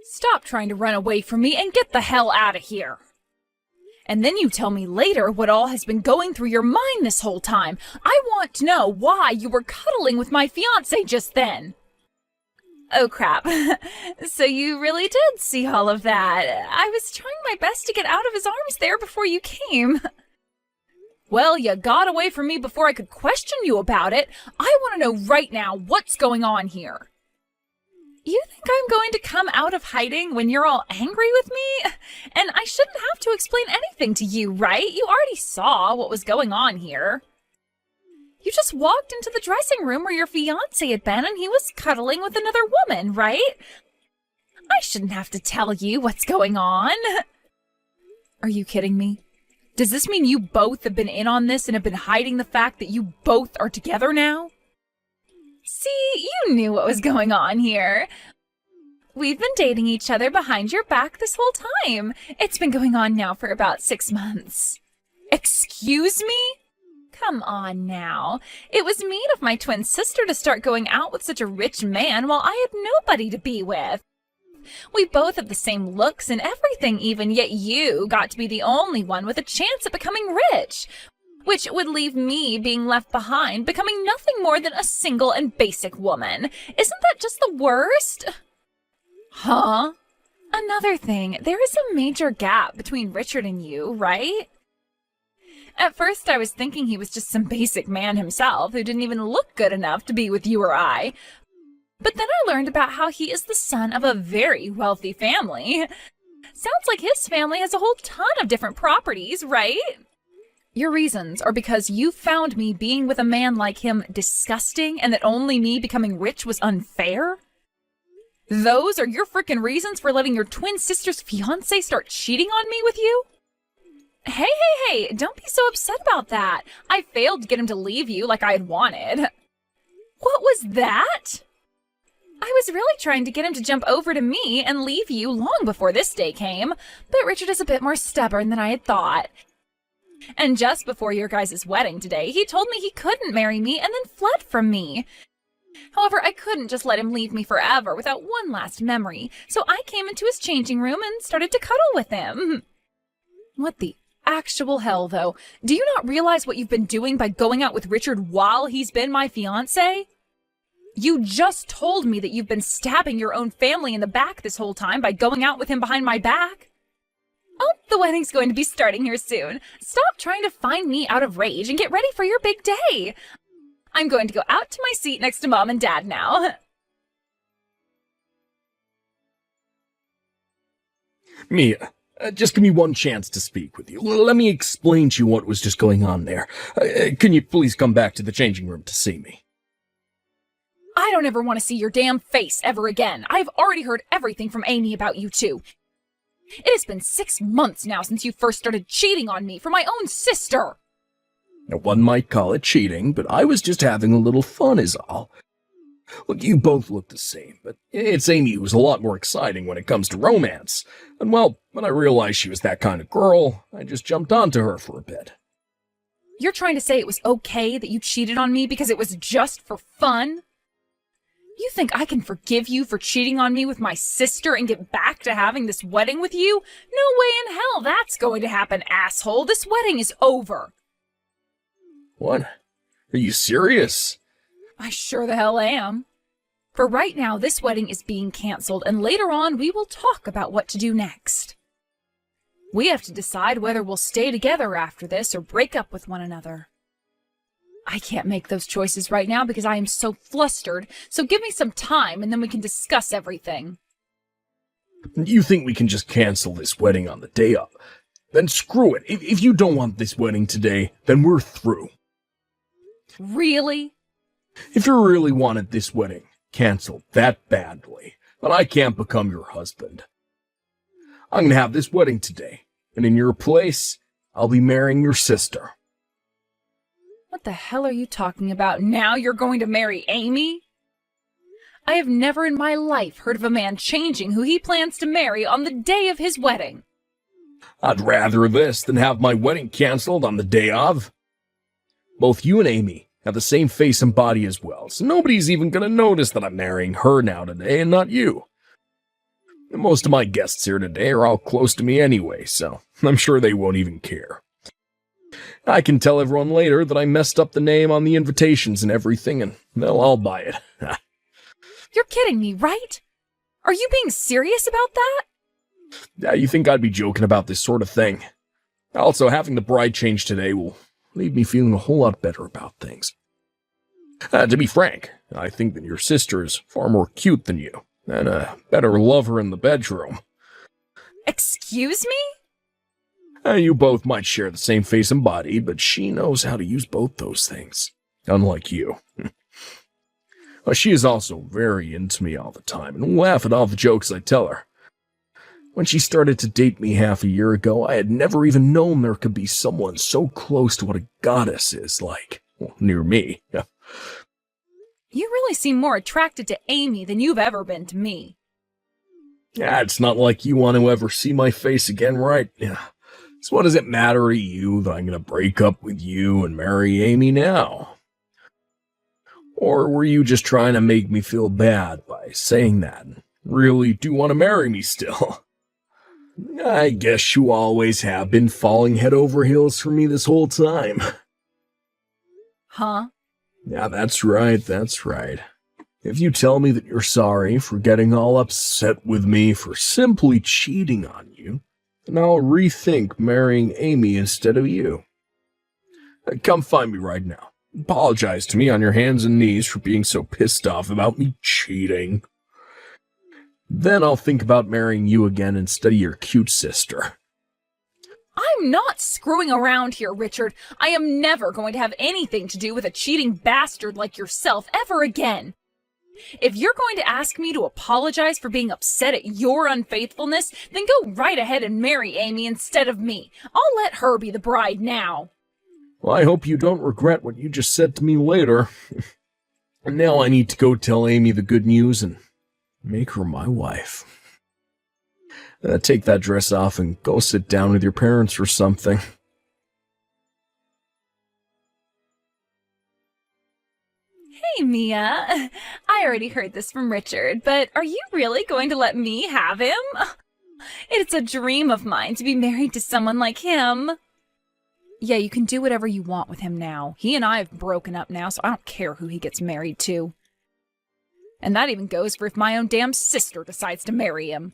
Stop trying to run away from me and get the hell out of here. And then you tell me later what all has been going through your mind this whole time. I want to know why you were cuddling with my fiancé just then. Oh crap. So you really did see all of that. I was trying my best to get out of his arms there before you came. Well, you got away from me before I could question you about it. I want to know right now what's going on here. You think I'm going to come out of hiding when you're all angry with me? And I shouldn't have to explain anything to you, right? You already saw what was going on here. You just walked into the dressing room where your fiancé had been and he was cuddling with another woman, right? I shouldn't have to tell you what's going on. Are you kidding me? Does this mean you both have been in on this and have been hiding the fact that you both are together now? See, you knew what was going on here. We've been dating each other behind your back this whole time. It's been going on now for about 6 months. Excuse me? Come on now. It was mean of my twin sister to start going out with such a rich man while I had nobody to be with. We both have the same looks and everything even, yet you got to be the only one with a chance at becoming rich, which would leave me being left behind, becoming nothing more than a single and basic woman. Isn't that just the worst? Huh? Another thing, there is a major gap between Richard and you, right? At first I was thinking he was just some basic man himself who didn't even look good enough to be with you or I. But then I learned about how he is the son of a very wealthy family. Sounds like his family has a whole ton of different properties, right? Your reasons are because you found me being with a man like him disgusting and that only me becoming rich was unfair? Those are your frickin' reasons for letting your twin sister's fiancé start cheating on me with you? Hey, don't be so upset about that. I failed to get him to leave you like I had wanted. What was that? I was really trying to get him to jump over to me and leave you long before this day came, but Richard is a bit more stubborn than I had thought. And just before your guys' wedding today, he told me he couldn't marry me and then fled from me. However, I couldn't just let him leave me forever without one last memory, so I came into his changing room and started to cuddle with him. What the actual hell, though? Do you not realize what you've been doing by going out with Richard while he's been my fiancé? You just told me that you've been stabbing your own family in the back this whole time by going out with him behind my back. Oh, the wedding's going to be starting here soon. Stop trying to find me out of rage and get ready for your big day. I'm going to go out to my seat next to Mom and Dad now. Mia, just give me one chance to speak with you. Let me explain to you what was just going on there. Can you please come back to the changing room to see me? I don't ever want to see your damn face ever again. I've already heard everything from Amy about you two. It has been 6 months now since you first started cheating on me for my own sister. Now, one might call it cheating, but I was just having a little fun is all. Look, you both look the same, but it's Amy who's a lot more exciting when it comes to romance. And well, when I realized she was that kind of girl, I just jumped onto her for a bit. You're trying to say it was okay that you cheated on me because it was just for fun? You think I can forgive you for cheating on me with my sister and get back to having this wedding with you? No way in hell that's going to happen, asshole. This wedding is over. What? Are you serious? I sure the hell am. For right now, this wedding is being canceled, and later on we will talk about what to do next. We have to decide whether we'll stay together after this or break up with one another. I can't make those choices right now because I am so flustered, so give me some time and then we can discuss everything. You think we can just cancel this wedding on the day of? Then screw it. If you don't want this wedding today, then we're through. Really? If you really wanted this wedding canceled that badly, then I can't become your husband. I'm gonna have this wedding today, and in your place, I'll be marrying your sister. What the hell are you talking about? Now you're going to marry Amy? I have never in my life heard of a man changing who he plans to marry on the day of his wedding. I'd rather this than have my wedding canceled on the day of. Both you and Amy have the same face and body as well, so nobody's even gonna notice that I'm marrying her now today and not you. Most of my guests here today are all close to me anyway, so I'm sure they won't even care. I can tell everyone later that I messed up the name on the invitations and everything, and they'll all buy it. You're kidding me, right? Are you being serious about that? Yeah, you think I'd be joking about this sort of thing? Also, having the bride change today will leave me feeling a whole lot better about things. To be frank, I think that your sister is far more cute than you, and a better lover in the bedroom. Excuse me? You both might share the same face and body, but she knows how to use both those things, unlike you. She is also very into me all the time, and will laugh at all the jokes I tell her. When she started to date me half a year ago, I had never even known there could be someone so close to what a goddess is like. Well, near me. You really seem more attracted to Amy than you've ever been to me. Yeah, it's not like you want to ever see my face again, right? Yeah. So what does it matter to you that I'm going to break up with you and marry Amy now? Or were you just trying to make me feel bad by saying that and really do want to marry me still? I guess you always have been falling head over heels for me this whole time. Huh? Yeah, that's right. If you tell me that you're sorry for getting all upset with me for simply cheating on you, then I'll rethink marrying Amy instead of you. Come find me right now. Apologize to me on your hands and knees for being so pissed off about me cheating. Then I'll think about marrying you again instead of your cute sister. I'm not screwing around here, Richard. I am never going to have anything to do with a cheating bastard like yourself ever again. If you're going to ask me to apologize for being upset at your unfaithfulness, then go right ahead and marry Amy instead of me. I'll let her be the bride now. Well, I hope you don't regret what you just said to me later. And now I need to go tell Amy the good news and make her my wife. Take that dress off and go sit down with your parents or something. Hey, Mia. I already heard this from Richard, but are you really going to let me have him? It's a dream of mine to be married to someone like him. Yeah, you can do whatever you want with him now. He and I have broken up now, so I don't care who he gets married to. And that even goes for if my own damn sister decides to marry him.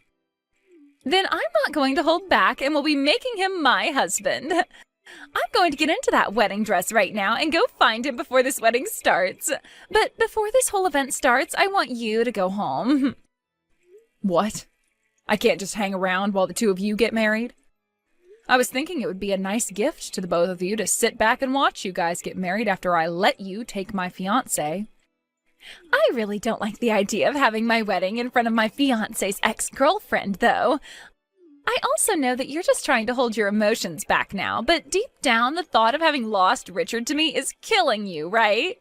Then I'm not going to hold back and will be making him my husband. I'm going to get into that wedding dress right now and go find him before this wedding starts. But before this whole event starts, I want you to go home. What? I can't just hang around while the two of you get married? I was thinking it would be a nice gift to the both of you to sit back and watch you guys get married after I let you take my fiancé. I really don't like the idea of having my wedding in front of my fiancé's ex-girlfriend, though. I also know that you're just trying to hold your emotions back now, but deep down the thought of having lost Richard to me is killing you, right?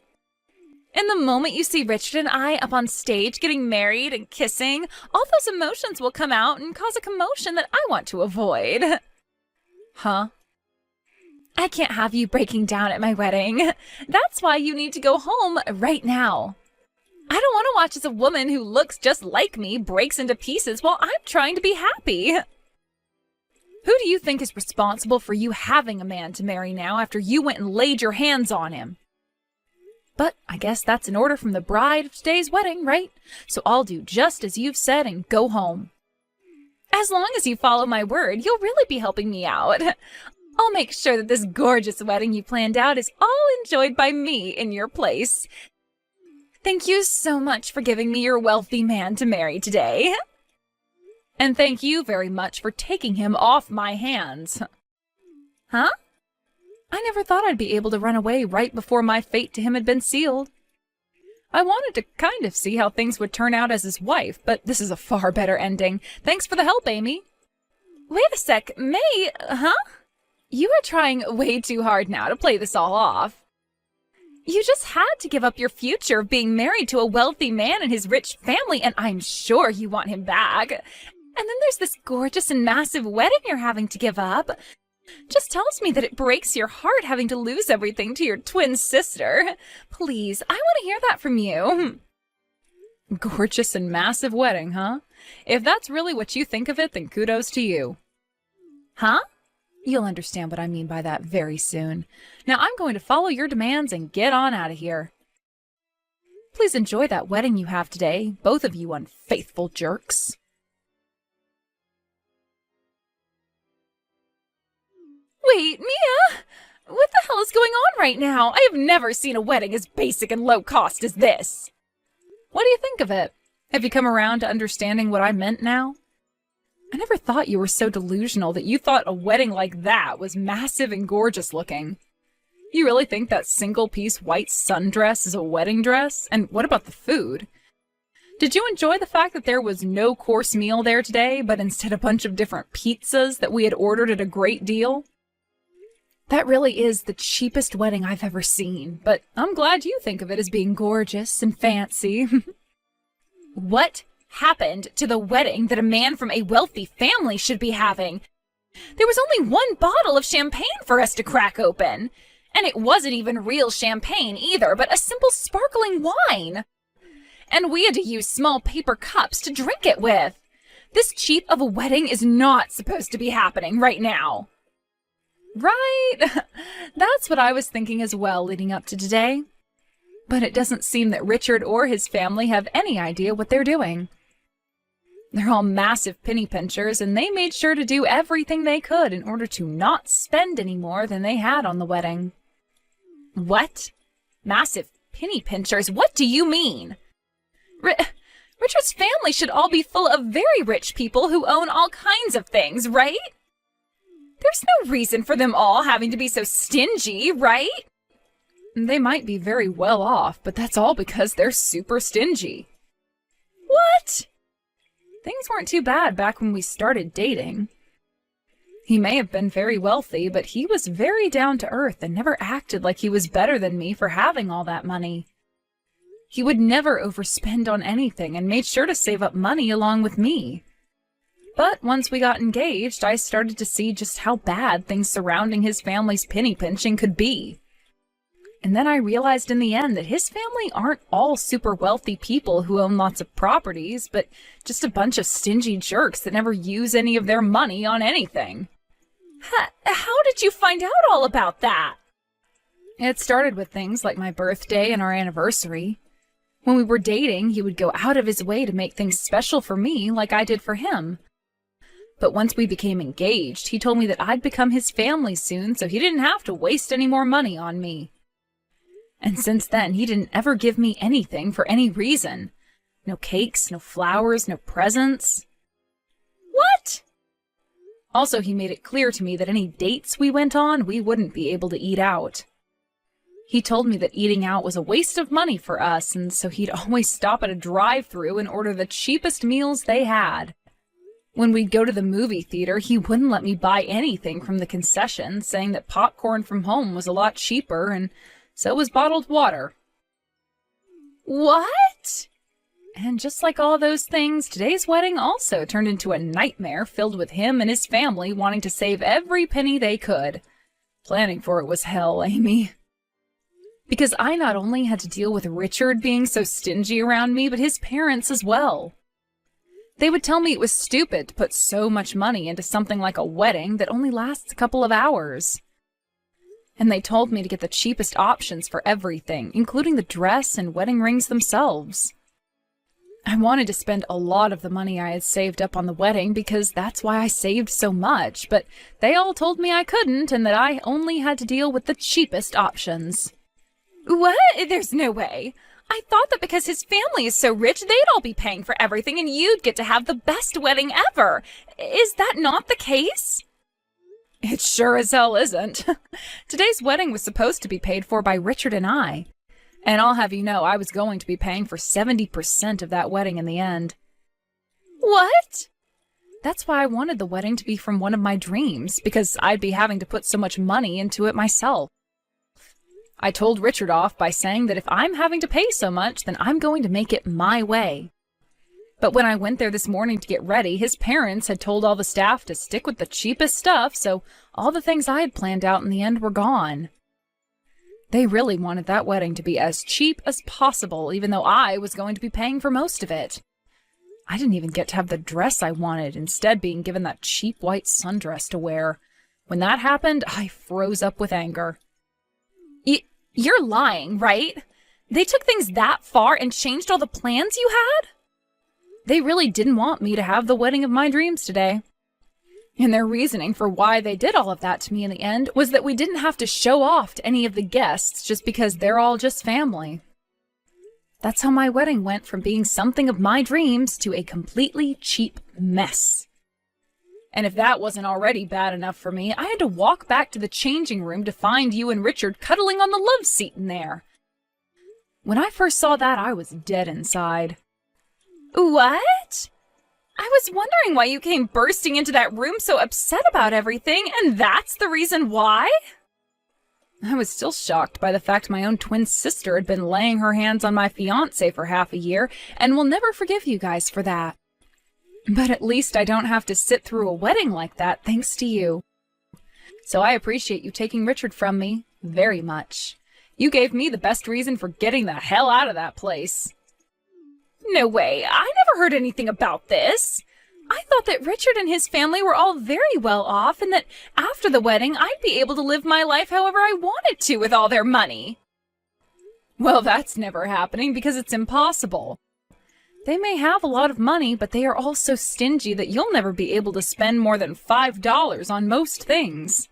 And the moment you see Richard and I up on stage getting married and kissing, all those emotions will come out and cause a commotion that I want to avoid. Huh? I can't have you breaking down at my wedding. That's why you need to go home right now. I don't want to watch as a woman who looks just like me breaks into pieces while I'm trying to be happy. Who do you think is responsible for you having a man to marry now after you went and laid your hands on him? But I guess that's an order from the bride of today's wedding, right? So I'll do just as you've said and go home. As long as you follow my word, you'll really be helping me out. I'll make sure that this gorgeous wedding you planned out is all enjoyed by me in your place. Thank you so much for giving me your wealthy man to marry today. And thank you very much for taking him off my hands. Huh? I never thought I'd be able to run away right before my fate to him had been sealed. I wanted to kind of see how things would turn out as his wife, but this is a far better ending. Thanks for the help, Amy. Wait a sec, May, huh? You are trying way too hard now to play this all off. You just had to give up your future of being married to a wealthy man and his rich family, and I'm sure you want him back. And then there's this gorgeous and massive wedding you're having to give up. Just tells me that it breaks your heart having to lose everything to your twin sister. Please, I want to hear that from you. Gorgeous and massive wedding, huh? If that's really what you think of it, then kudos to you. Huh? You'll understand what I mean by that very soon. Now I'm going to follow your demands and get on out of here. Please enjoy that wedding you have today, both of you unfaithful jerks. Wait, Mia! What the hell is going on right now? I have never seen a wedding as basic and low cost as this. What do you think of it? Have you come around to understanding what I meant now? I never thought you were so delusional that you thought a wedding like that was massive and gorgeous looking. You really think that single-piece white sundress is a wedding dress? And what about the food? Did you enjoy the fact that there was no course meal there today, but instead a bunch of different pizzas that we had ordered at a great deal? That really is the cheapest wedding I've ever seen, but I'm glad you think of it as being gorgeous and fancy. What happened to the wedding that a man from a wealthy family should be having? There was only one bottle of champagne for us to crack open. And it wasn't even real champagne either, but a simple sparkling wine. And we had to use small paper cups to drink it with. This cheap of a wedding is not supposed to be happening right now. Right? That's what I was thinking as well leading up to today. But it doesn't seem that Richard or his family have any idea what they're doing. They're all massive penny pinchers, and they made sure to do everything they could in order to not spend any more than they had on the wedding. What? Massive penny pinchers? What do you mean? Richard's family should all be full of very rich people who own all kinds of things, right? There's no reason for them all having to be so stingy, right? They might be very well off, but that's all because they're super stingy. What? Things weren't too bad back when we started dating. He may have been very wealthy, but he was very down to earth and never acted like he was better than me for having all that money. He would never overspend on anything and made sure to save up money along with me. But once we got engaged, I started to see just how bad things surrounding his family's penny pinching could be. And then I realized in the end that his family aren't all super wealthy people who own lots of properties, but just a bunch of stingy jerks that never use any of their money on anything. How did you find out all about that? It started with things like my birthday and our anniversary. When we were dating, he would go out of his way to make things special for me like I did for him. But once we became engaged, he told me that I'd become his family soon, so he didn't have to waste any more money on me. And since then, he didn't ever give me anything for any reason. No cakes, no flowers, no presents. What? Also, he made it clear to me that any dates we went on, we wouldn't be able to eat out. He told me that eating out was a waste of money for us, and so he'd always stop at a drive-thru and order the cheapest meals they had. When we'd go to the movie theater, he wouldn't let me buy anything from the concession, saying that popcorn from home was a lot cheaper, and so was bottled water. What? And just like all those things, today's wedding also turned into a nightmare filled with him and his family wanting to save every penny they could. Planning for it was hell, Amy. Because I not only had to deal with Richard being so stingy around me, but his parents as well. They would tell me it was stupid to put so much money into something like a wedding that only lasts a couple of hours. And they told me to get the cheapest options for everything, including the dress and wedding rings themselves. I wanted to spend a lot of the money I had saved up on the wedding because that's why I saved so much, but they all told me I couldn't and that I only had to deal with the cheapest options. What? There's no way. I thought that because his family is so rich, they'd all be paying for everything and you'd get to have the best wedding ever. Is that not the case? It sure as hell isn't. Today's wedding was supposed to be paid for by Richard and I. And I'll have you know, I was going to be paying for 70% of that wedding in the end. What? That's why I wanted the wedding to be from one of my dreams, because I'd be having to put so much money into it myself. I told Richard off by saying that if I'm having to pay so much, then I'm going to make it my way. But when I went there this morning to get ready, his parents had told all the staff to stick with the cheapest stuff, so all the things I had planned out in the end were gone. They really wanted that wedding to be as cheap as possible, even though I was going to be paying for most of it. I didn't even get to have the dress I wanted, instead being given that cheap white sundress to wear. When that happened, I froze up with anger. You're lying, right? They took things that far and changed all the plans you had? They really didn't want me to have the wedding of my dreams today. And their reasoning for why they did all of that to me in the end was that we didn't have to show off to any of the guests just because they're all just family. That's how my wedding went from being something of my dreams to a completely cheap mess. And if that wasn't already bad enough for me, I had to walk back to the changing room to find you and Richard cuddling on the love seat in there. When I first saw that, I was dead inside. What? I was wondering why you came bursting into that room so upset about everything, and that's the reason why? I was still shocked by the fact my own twin sister had been laying her hands on my fiancé for half a year, and will never forgive you guys for that. But at least I don't have to sit through a wedding like that thanks to you. So I appreciate you taking Richard from me very much. You gave me the best reason for getting the hell out of that place. No way, I never heard anything about this. I thought that Richard and his family were all very well off and that after the wedding I'd be able to live my life however I wanted to with all their money. Well, that's never happening because it's impossible. They may have a lot of money, but they are all so stingy that you'll never be able to spend more than $5 on most things.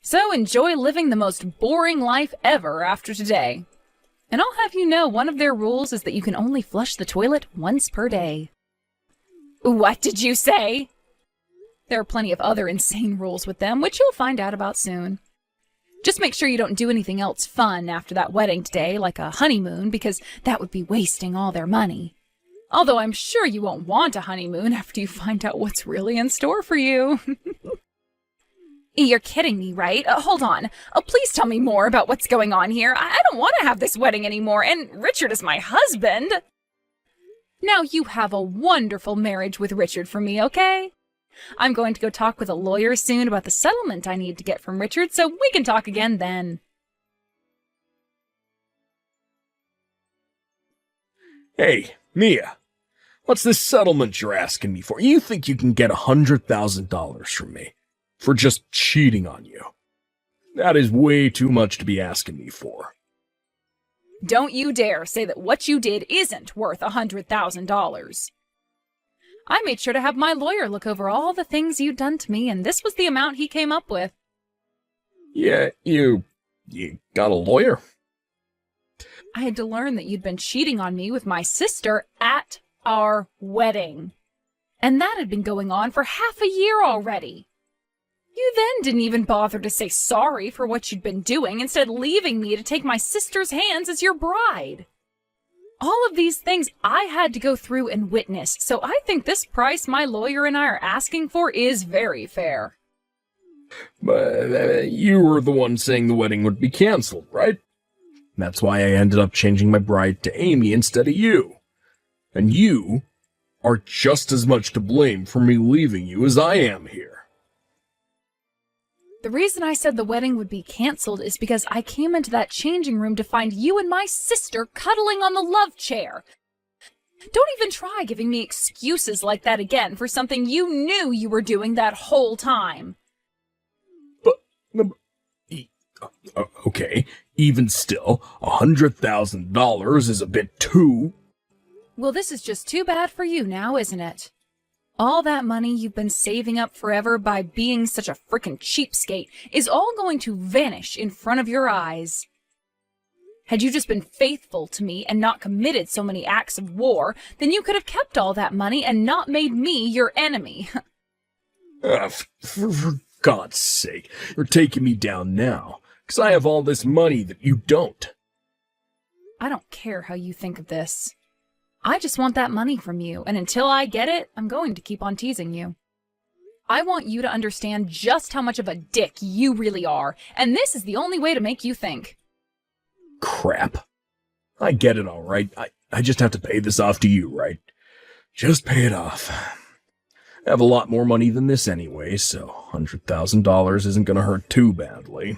So enjoy living the most boring life ever after today. And I'll have you know one of their rules is that you can only flush the toilet once per day. What did you say? There are plenty of other insane rules with them, which you'll find out about soon. Just make sure you don't do anything else fun after that wedding today, like a honeymoon, because that would be wasting all their money. Although I'm sure you won't want a honeymoon after you find out what's really in store for you. You're kidding me, right? Hold on. Please tell me more about what's going on here. I don't want to have this wedding anymore, and Richard is my husband. Now you have a wonderful marriage with Richard for me, okay? I'm going to go talk with a lawyer soon about the settlement I need to get from Richard, so we can talk again then. Hey, Mia. What's this settlement you're asking me for? You think you can get $100,000 from me for just cheating on you? That is way too much to be asking me for. Don't you dare say that what you did isn't worth $100,000. I made sure to have my lawyer look over all the things you'd done to me, and this was the amount he came up with. Yeah, you got a lawyer? I had to learn that you'd been cheating on me with my sister at our wedding. And that had been going on for half a year already. You then didn't even bother to say sorry for what you'd been doing, instead leaving me to take my sister's hands as your bride. All of these things I had to go through and witness, so I think this price my lawyer and I are asking for is very fair. But you were the one saying the wedding would be canceled, right? That's why I ended up changing my bride to Amy instead of you. And you are just as much to blame for me leaving you as I am here. The reason I said the wedding would be canceled is because I came into that changing room to find you and my sister cuddling on the love chair. Don't even try giving me excuses like that again for something you knew you were doing that whole time. Okay, even still, $100,000 is a bit too... Well, this is just too bad for you now, isn't it? All that money you've been saving up forever by being such a frickin' cheapskate is all going to vanish in front of your eyes. Had you just been faithful to me and not committed so many acts of war, then you could have kept all that money and not made me your enemy. For God's sake, you're taking me down now, because I have all this money that you don't. I don't care how you think of this. I just want that money from you, and until I get it, I'm going to keep on teasing you. I want you to understand just how much of a dick you really are, and this is the only way to make you think. Crap. I get it all right. I just have to pay this off to you, right? Just pay it off. I have a lot more money than this anyway, so $100,000 isn't going to hurt too badly.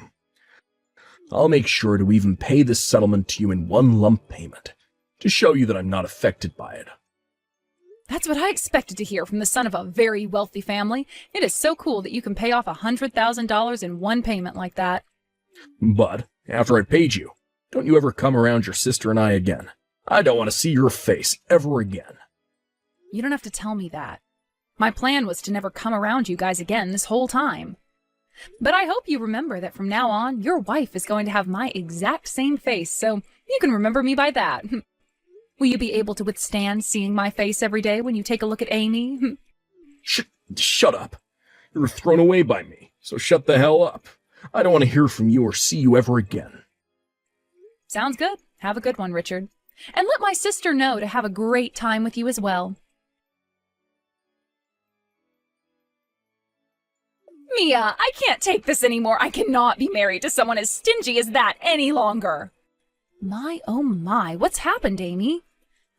I'll make sure to even pay this settlement to you in one lump payment, to show you that I'm not affected by it. That's what I expected to hear from the son of a very wealthy family. It is so cool that you can pay off $100,000 in one payment like that. But after I paid you, don't you ever come around your sister and I again. I don't want to see your face ever again. You don't have to tell me that. My plan was to never come around you guys again this whole time. But I hope you remember that from now on, your wife is going to have my exact same face, so you can remember me by that. Will you be able to withstand seeing my face every day when you take a look at Amy? Shut up. You were thrown away by me, so shut the hell up. I don't want to hear from you or see you ever again. Sounds good. Have a good one, Richard. And let my sister know to have a great time with you as well. Mia, I can't take this anymore. I cannot be married to someone as stingy as that any longer. My, oh my, what's happened, Amy?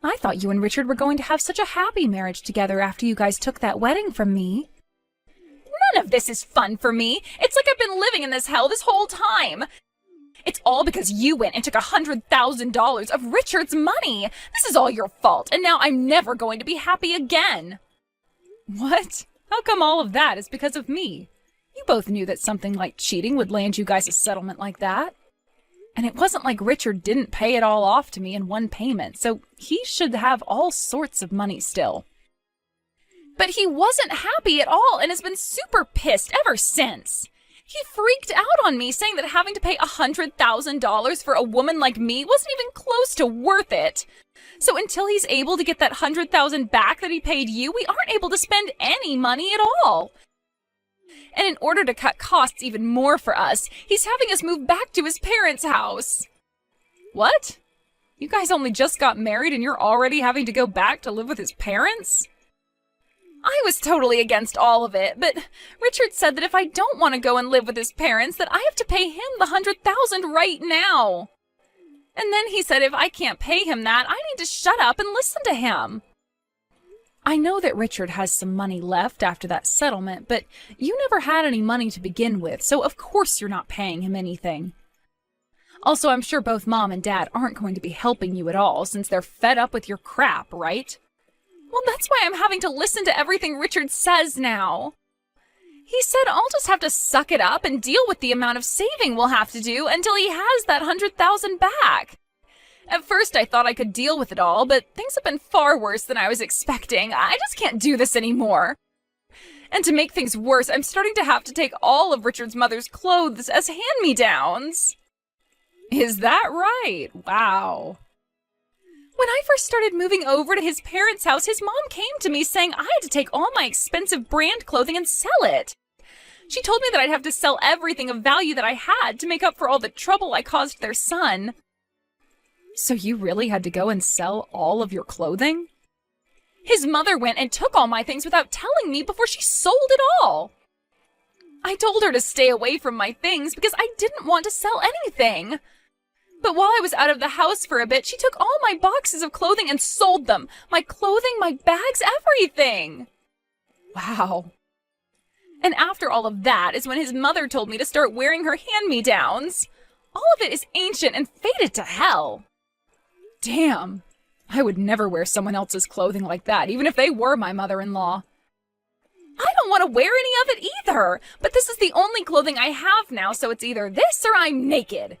I thought you and Richard were going to have such a happy marriage together after you guys took that wedding from me. None of this is fun for me. It's like I've been living in this hell this whole time. It's all because you went and took $100,000 of Richard's money. This is all your fault, and now I'm never going to be happy again. What? How come all of that is because of me? You both knew that something like cheating would land you guys a settlement like that. And it wasn't like Richard didn't pay it all off to me in one payment, so he should have all sorts of money still. But he wasn't happy at all and has been super pissed ever since. He freaked out on me, saying that having to pay $100,000 for a woman like me wasn't even close to worth it. So until he's able to get that $100,000 back that he paid you, we aren't able to spend any money at all. And in order to cut costs even more for us, he's having us move back to his parents' house. What? You guys only just got married and you're already having to go back to live with his parents? I was totally against all of it, but Richard said that if I don't want to go and live with his parents, that I have to pay him the $100,000 right now. And then he said if I can't pay him that, I need to shut up and listen to him. I know that Richard has some money left after that settlement, but you never had any money to begin with, so of course you're not paying him anything. Also, I'm sure both Mom and Dad aren't going to be helping you at all since they're fed up with your crap, right? Well, that's why I'm having to listen to everything Richard says now. He said I'll just have to suck it up and deal with the amount of saving we'll have to do until he has that $100,000 back. At first I thought I could deal with it all, but things have been far worse than I was expecting. I just can't do this anymore. And to make things worse, I'm starting to have to take all of Richard's mother's clothes as hand-me-downs. Is that right? Wow. When I first started moving over to his parents' house, his mom came to me saying I had to take all my expensive brand clothing and sell it. She told me that I'd have to sell everything of value that I had to make up for all the trouble I caused their son. So you really had to go and sell all of your clothing? His mother went and took all my things without telling me before she sold it all. I told her to stay away from my things because I didn't want to sell anything. But while I was out of the house for a bit, she took all my boxes of clothing and sold them. My clothing, my bags, everything. Wow. And after all of that is when his mother told me to start wearing her hand-me-downs. All of it is ancient and faded to hell. Damn. I would never wear someone else's clothing like that, even if they were my mother-in-law. I don't want to wear any of it either, but this is the only clothing I have now, so it's either this or I'm naked.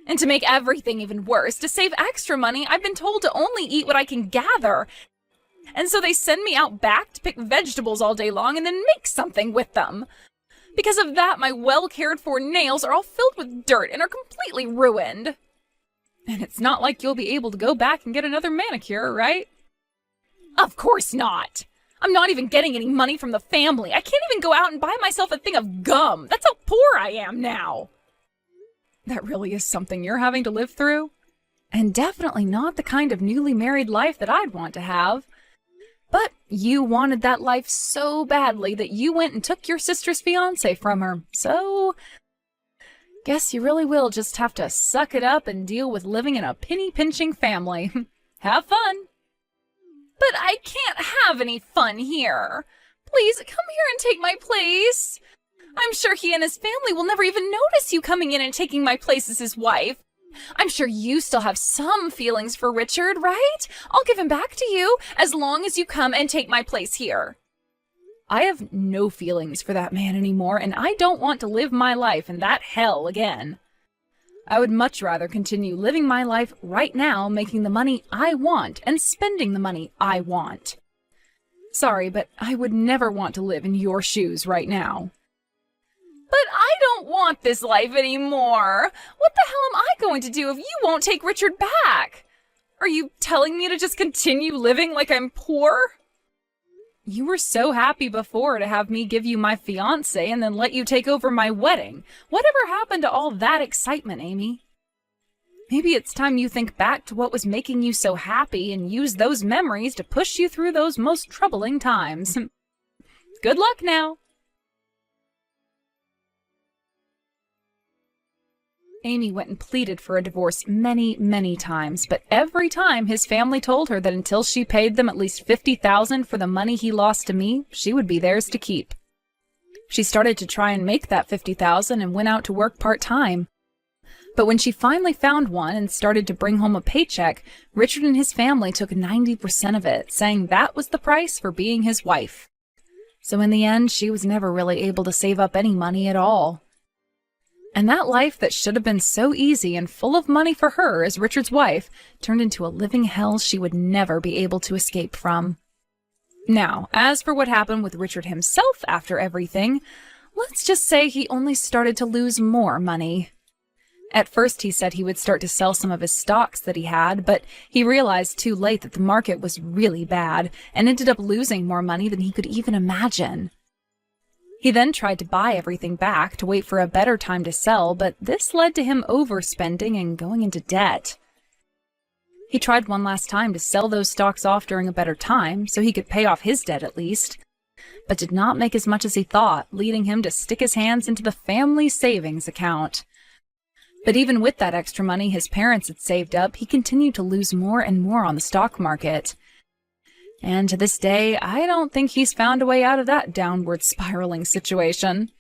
And to make everything even worse, to save extra money, I've been told to only eat what I can gather. And so they send me out back to pick vegetables all day long and then make something with them. Because of that, my well-cared-for nails are all filled with dirt and are completely ruined. And it's not like you'll be able to go back and get another manicure, right? Of course not. I'm not even getting any money from the family. I can't even go out and buy myself a thing of gum. That's how poor I am now. That really is something you're having to live through? And definitely not the kind of newly married life that I'd want to have. But you wanted that life so badly that you went and took your sister's fiancé from her. So, guess you really will just have to suck it up and deal with living in a penny-pinching family. Have fun. But I can't have any fun here. Please, come here and take my place. I'm sure he and his family will never even notice you coming in and taking my place as his wife. I'm sure you still have some feelings for Richard, right? I'll give him back to you as long as you come and take my place here. I have no feelings for that man anymore, and I don't want to live my life in that hell again. I would much rather continue living my life right now, making the money I want and spending the money I want. Sorry, but I would never want to live in your shoes right now. But I don't want this life anymore. What the hell am I going to do if you won't take Richard back? Are you telling me to just continue living like I'm poor? You were so happy before to have me give you my fiancé and then let you take over my wedding. Whatever happened to all that excitement, Amy? Maybe it's time you think back to what was making you so happy and use those memories to push you through those most troubling times. Good luck now. Amy went and pleaded for a divorce many, many times, but every time his family told her that until she paid them at least $50,000 for the money he lost to me, she would be theirs to keep. She started to try and make that $50,000 and went out to work part-time. But when she finally found one and started to bring home a paycheck, Richard and his family took 90% of it, saying that was the price for being his wife. So in the end, she was never really able to save up any money at all. And that life that should have been so easy and full of money for her as Richard's wife turned into a living hell she would never be able to escape from. Now, as for what happened with Richard himself after everything, let's just say he only started to lose more money. At first he said he would start to sell some of his stocks that he had, but he realized too late that the market was really bad and ended up losing more money than he could even imagine. He then tried to buy everything back to wait for a better time to sell, but this led to him overspending and going into debt. He tried one last time to sell those stocks off during a better time, so he could pay off his debt at least, but did not make as much as he thought, leading him to stick his hands into the family savings account. But even with that extra money his parents had saved up, he continued to lose more and more on the stock market. And to this day, I don't think he's found a way out of that downward spiraling situation.